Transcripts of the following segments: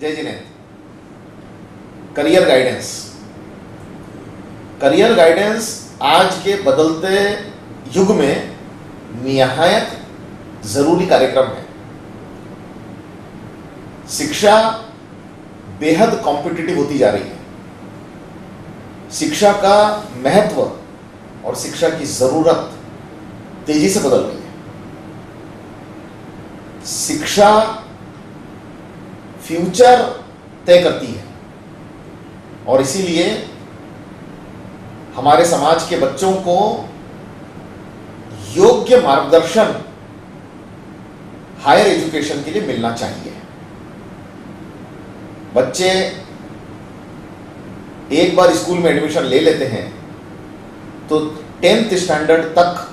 जय Jinendra. Career guidance, career guidance आज के बदलते युग में निहायत जरूरी कार्यक्रम है। शिक्षा बेहद कॉम्पिटिटिव होती जा रही है। शिक्षा का महत्व और शिक्षा की जरूरत तेजी से बदल रही है। शिक्षा फ्यूचर तय करती है और इसीलिए हमारे समाज के बच्चों को योग्य मार्गदर्शन हायर एजुकेशन के लिए मिलना चाहिए। बच्चे एक बार स्कूल में एडमिशन ले लेते हैं तो 10th स्टैंडर्ड तक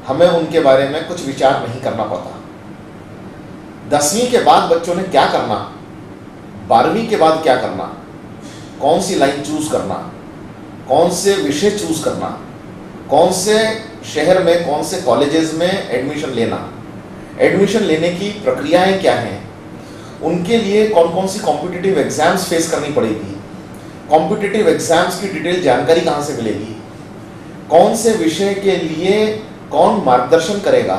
हमें उनके बारे में कुछ विचार नहीं करना पड़ता। 10वीं के बाद बच्चों ने क्या करना, 12वीं के बाद क्या करना, कौन सी लाइन चूज करना, कौन से विषय चूज करना, कौन से शहर में कौन से कॉलेजेस में एडमिशन लेना, एडमिशन लेने की प्रक्रियाएं क्या हैं, उनके लिए कौन कौन सी कॉम्पिटिटिव एग्जाम्स फेस करनी पड़ेगी, कॉम्पिटिटिव एग्जाम्स की डिटेल जानकारी कहां से मिलेगी, कौन से विषय के लिए कौन मार्गदर्शन करेगा,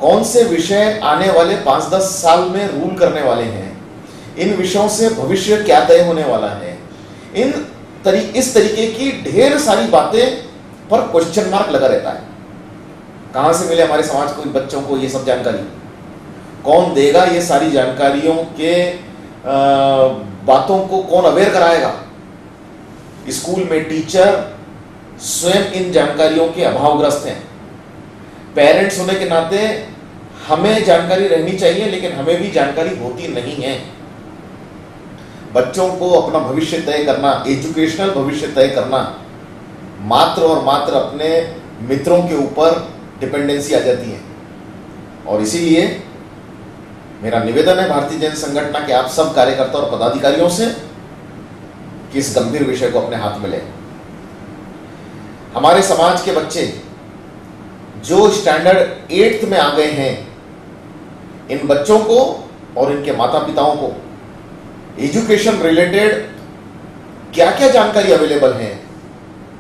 कौन से विषय आने वाले 5-10 साल में रूल करने वाले हैं, इन विषयों से भविष्य क्या तय होने वाला है, इस तरीके की ढेर सारी बातें पर क्वेश्चन मार्क लगा रहता है। कहां से मिले हमारे समाज को, बच्चों को ये सब जानकारी, कौन देगा ये सारी जानकारियों के बातों को कौन अवेयर कराएगा। स्कूल में टीचर स्वयं इन जानकारियों के अभावग्रस्त हैं। पेरेंट्स होने के नाते हमें जानकारी रहनी चाहिए, लेकिन हमें भी जानकारी होती नहीं है। बच्चों को अपना भविष्य तय करना, एजुकेशनल भविष्य तय करना, मात्र और मात्र अपने मित्रों के ऊपर डिपेंडेंसी आ जाती है। और इसीलिए मेरा निवेदन है भारतीय जैन संगठन के आप सब कार्यकर्ता और पदाधिकारियों से कि इस गंभीर विषय को अपने हाथ में लें। हमारे समाज के बच्चे जो स्टैंडर्ड 8th में आ गए हैं, इन बच्चों को और इनके माता पिताओं को एजुकेशन रिलेटेड क्या क्या जानकारी अवेलेबल है,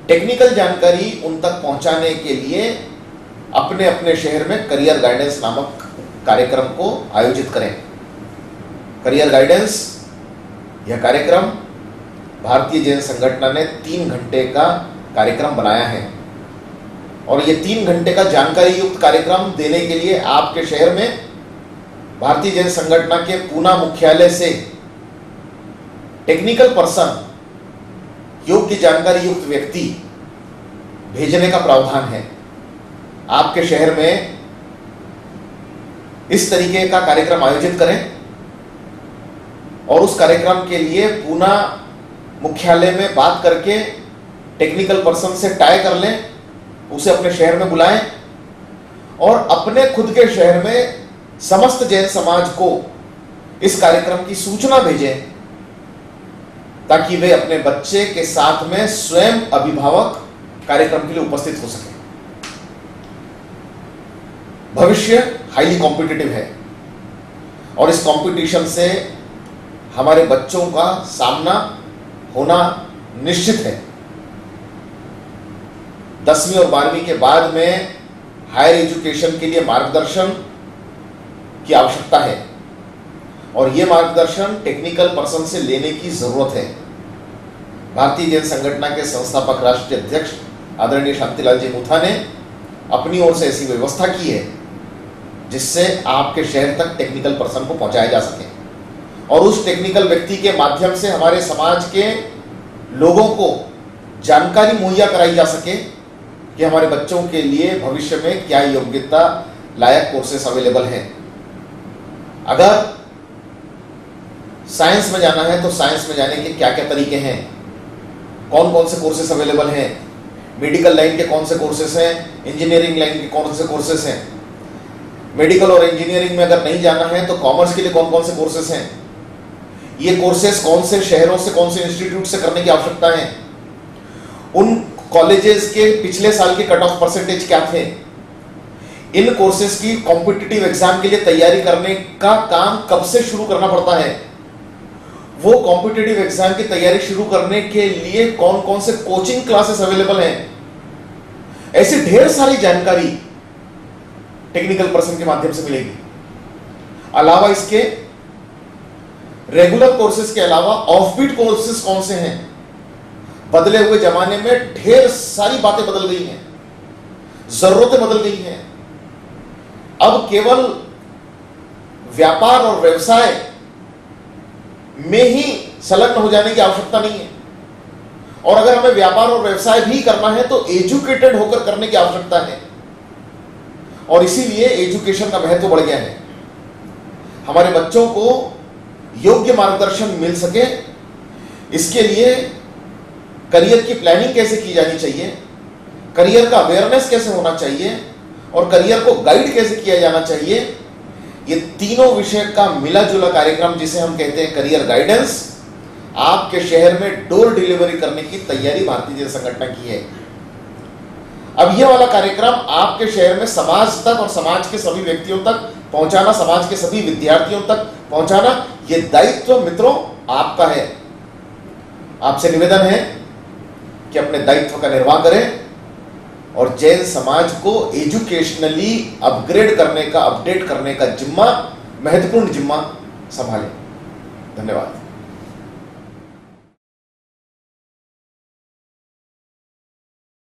टेक्निकल जानकारी उन तक पहुंचाने के लिए अपने अपने शहर में करियर गाइडेंस नामक कार्यक्रम को आयोजित करें। करियर गाइडेंस यह कार्यक्रम भारतीय जैन संगठन ने 3 घंटे का कार्यक्रम बनाया है और यह 3 घंटे का जानकारी युक्त कार्यक्रम देने के लिए आपके शहर में भारतीय जैन संगठन के पूना मुख्यालय से टेक्निकल पर्सन, योग्य जानकारी युक्त व्यक्ति भेजने का प्रावधान है। आपके शहर में इस तरीके का कार्यक्रम आयोजित करें और उस कार्यक्रम के लिए पूना मुख्यालय में बात करके टेक्निकल पर्सन से टाई कर लें, उसे अपने शहर में बुलाएं और अपने खुद के शहर में समस्त जैन समाज को इस कार्यक्रम की सूचना भेजें ताकि वे अपने बच्चे के साथ में स्वयं अभिभावक कार्यक्रम के लिए उपस्थित हो सके। भविष्य हाईली कॉम्पिटिटिव है और इस कंपटीशन से हमारे बच्चों का सामना होना निश्चित है। 10वीं और 12वीं के बाद में हायर एजुकेशन के लिए मार्गदर्शन की आवश्यकता है और यह मार्गदर्शन टेक्निकल पर्सन से लेने की जरूरत है। भारतीय जैन संगठन के संस्थापक राष्ट्रीय अध्यक्ष आदरणीय शांतिलाल जी मुथा ने अपनी ओर से ऐसी व्यवस्था की है जिससे आपके शहर तक टेक्निकल पर्सन को पहुंचाया जा सके और उस टेक्निकल व्यक्ति के माध्यम से हमारे समाज के लोगों को जानकारी मुहैया कराई जा सके कि हमारे बच्चों के लिए भविष्य में क्या योग्यता लायक कोर्सेस अवेलेबल हैं। अगर साइंस में जाना है तो साइंस में जाने के क्या क्या तरीके हैं, कौन कौन से कोर्सेस अवेलेबल हैं, मेडिकल लाइन के कौन से कोर्सेस हैं, इंजीनियरिंग लाइन के कौन से कोर्सेस हैं, मेडिकल और इंजीनियरिंग में अगर नहीं जाना है तो कॉमर्स के लिए कौन कौन से कोर्सेस हैं, ये कोर्सेस कौन से शहरों से कौन से इंस्टीट्यूट से करने की आवश्यकता है, उन कॉलेजेस के पिछले साल के कट ऑफ परसेंटेज क्या थे, इन कोर्सेज की कॉम्पिटिटिव एग्जाम के लिए तैयारी करने का काम कब से शुरू करना पड़ता है, वो कॉम्पिटिटिव एग्जाम की तैयारी शुरू करने के लिए कौन कौन से कोचिंग क्लासेस अवेलेबल हैं, ऐसी ढेर सारी जानकारी टेक्निकल पर्सन के माध्यम से मिलेगी। अलावा इसके रेगुलर कोर्सेज के अलावा ऑफबीट कोर्सेज कौन से हैं, बदले हुए जमाने में ढेर सारी बातें बदल गई हैं, जरूरतें बदल गई हैं। अब केवल व्यापार और व्यवसाय में ही संलग्न हो जाने की आवश्यकता नहीं है, और अगर हमें व्यापार और व्यवसाय भी करना है तो एजुकेटेड होकर करने की आवश्यकता है, और इसीलिए एजुकेशन का महत्व बढ़ गया है। हमारे बच्चों को योग्य मार्गदर्शन मिल सके, इसके लिए करियर की प्लानिंग कैसे की जानी चाहिए, करियर का अवेयरनेस कैसे होना चाहिए, और करियर को गाइड कैसे किया जाना चाहिए, ये तीनों विषय का मिला जुला कार्यक्रम जिसे हम कहते हैं करियर गाइडेंस, आपके शहर में डोर डिलीवरी करने की तैयारी भारतीय जनता संगठन की है। अब यह वाला कार्यक्रम आपके शहर में समाज तक और समाज के सभी व्यक्तियों तक पहुंचाना, समाज के सभी विद्यार्थियों तक पहुंचाना, यह दायित्व मित्रों आपका है। आपसे निवेदन है कि अपने दायित्व का निर्वाह करें और जैन समाज को एजुकेशनली अपग्रेड करने का, अपडेट करने का जिम्मा, महत्वपूर्ण जिम्मा संभालें। धन्यवाद।